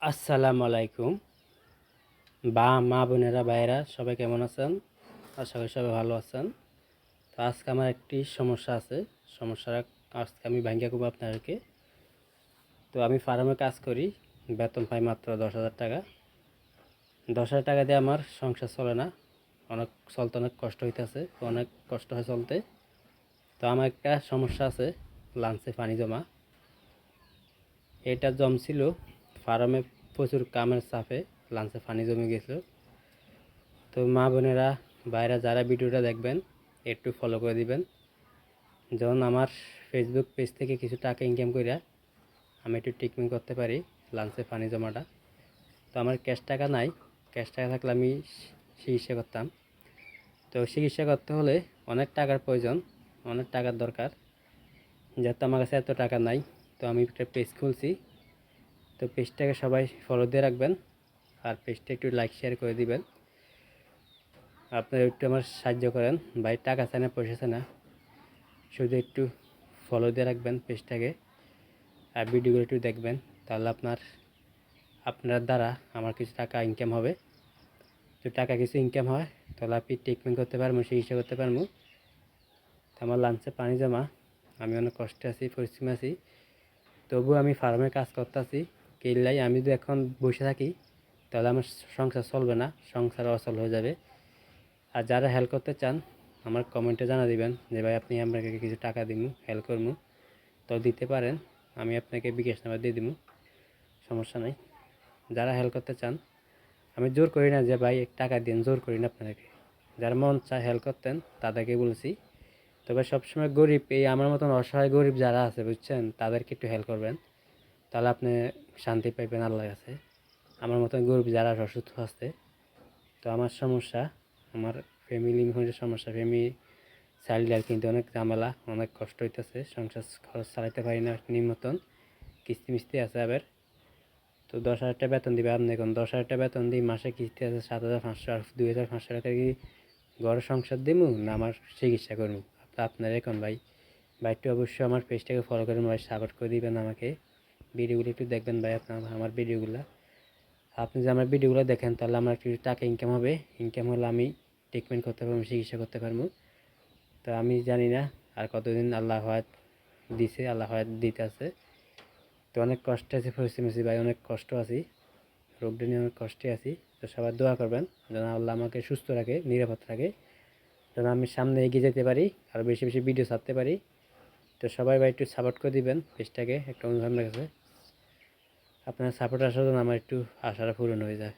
আসসালামু আলাইকুম। মা বোনেরা ভাইয়েরা সবাই কেমন আছেন? আশা করি সবাই ভালো আছেন। তো আজকে আমার একটি সমস্যা আছে। সমস্যাটা আজকে আমি ভাঙ্গিয়া করবো আপনাদেরকে। তো আমি ফার্মে কাজ করি, বেতন পাই মাত্র 10,000 টাকা। 10,000 টাকা দিয়ে আমার সংসার চলে না, অনেক কষ্ট হইতেছে, অনেক কষ্ট হয় চলতে। তো আমার একটা সমস্যা আছে, লাঞ্চে পানি জমা। এটা জমছিল ফার্মে, প্রচুর কামের চাপে লাঞ্চে পানি জমে গেছিল। তো মা বোনেরা ভাইরা যারা ভিডিওটা দেখবেন একটু ফলো করে দিবেন, যেমন আমার ফেসবুক পেজ থেকে কিছু টাকা ইনকাম কইরা আমি একটু ট্রিটমেন্ট করতে পারি লাঞ্চে পানি জমাটা। তো আমার ক্যাশ টাকা নাই, ক্যাশ টাকা থাকলে আমি চিকিৎসা করতাম। তো চিকিৎসা করতে হলে অনেক টাকার প্রয়োজন, অনেক টাকার দরকার, যেহেতু আমার কাছে এত টাকা নাই। তো আমি একটা পেজ খুলছি। তো পেজটাকে সবাই ফলো দিয়ে রাখবেন, আর পেজটা একটু লাইক শেয়ার করে দিবেন। আপনারা একটু আমার সাহায্য করেন ভাই, টাকা চায় না, পয়সা চায় না, শুধু একটু ফলো দিয়ে রাখবেন পেজটাকে, আর ভিডিওগুলো একটু দেখবেন। তাহলে আপনার দ্বারা আমার কিছু টাকা ইনকাম হবে। তো টাকা কিছু ইনকাম হয় তাহলে আপনি ট্রিটমেন্ট করতে পারবো, চিকিৎসা করতে পারবো। আমার লাঞ্চে পানি জমা, আমি অনেক কষ্টে আছি, পরিশ্রমে আছি, তবুও আমি ফার্মে কাজ করতেছি। কেল্লাই আমি যদি এখন বসে থাকি তাহলে আমার সংসার চলবে না, সংসার অচল হয়ে যাবে। আর যারা হেল্প করতে চান আমার কমেন্টে জানা দিবেন যে ভাই আপনি আপনাকে কিছু টাকা দিব, হেল্প করবো। তো দিতে পারেন, আমি আপনাকে বিকাশ নাম্বার দিয়ে দিব, সমস্যা নাই। যারা হেল্প করতে চান, আমি জোর করি না যে ভাই টাকা দিন, জোর করি না আপনাদেরকে। যারা মন চায় হেল্প করতেন তাদেরকে বলছি। তবে সবসময় গরিব, এই আমার মতন অসহায় গরিব যারা আছে বুঝছেন, তাদেরকে একটু হেল্প করবেন, তাহলে আপনি শান্তি পাইবেন আল্লাহর কাছে। আমার মতন গরিব যারা অসুস্থ আছে, তো আমার সমস্যা, আমার ফ্যামিলি সমস্যা, ফ্যামিলি চাইল্ড কিন্তু অনেক ঝামেলা, অনেক কষ্ট হইতেছে, সংসার খরচ চালাইতে পারি না ঠিক মতন, কিস্তি মিস্তি আছে আবার। তো 10,000 টাকা বেতন দিবে আপনি, এখন 10,000 টাকা বেতন দিই, মাসে কিস্তি আছে 7,500, আর 2,500 টাকা কি ঘরের সংসার দিব না আমার চিকিৎসা করবো? আপনার এখন ভাই, ভাইটি অবশ্যই আমার পেজটাকে ফলো করেন ভাই, সাপোর্ট করে দিবেন আমাকে, ভিডিওগুলো একটু দেখবেন ভাই। আপনার আমার ভিডিওগুলো, আপনি যে আমার ভিডিওগুলো দেখেন তাহলে আমার একটু টাকা ইনকাম হবে, ইনকাম হলে আমি ট্রিটমেন্ট করতে পারবো, চিকিৎসা করতে পারবো। তো আমি জানি না আর কতদিন আল্লাহ হায়াত দিছে, আল্লাহ হায়াত দিতে আছে। তো অনেক কষ্টে আছি, পরিশ্রম আছি ভাই, অনেক কষ্ট আছি, রোগটা নিয়ে অনেক কষ্টে আছি। তো সবাই দোয়া করবেন যেন আল্লাহ আমাকে সুস্থ রাখে, নিরাপদ রাখে, যেন আমি সামনে এগিয়ে যেতে পারি, আর বেশি বেশি ভিডিও ছাড়তে পারি। তো সবাই ভাই একটু সাপোর্ট করে দিবেন পেজটাকে, একটা অনুরোধ কাছে। আপনার সাপোর্ট আসার জন্য আমার একটু আশাটা পূরণ হয়ে যায়।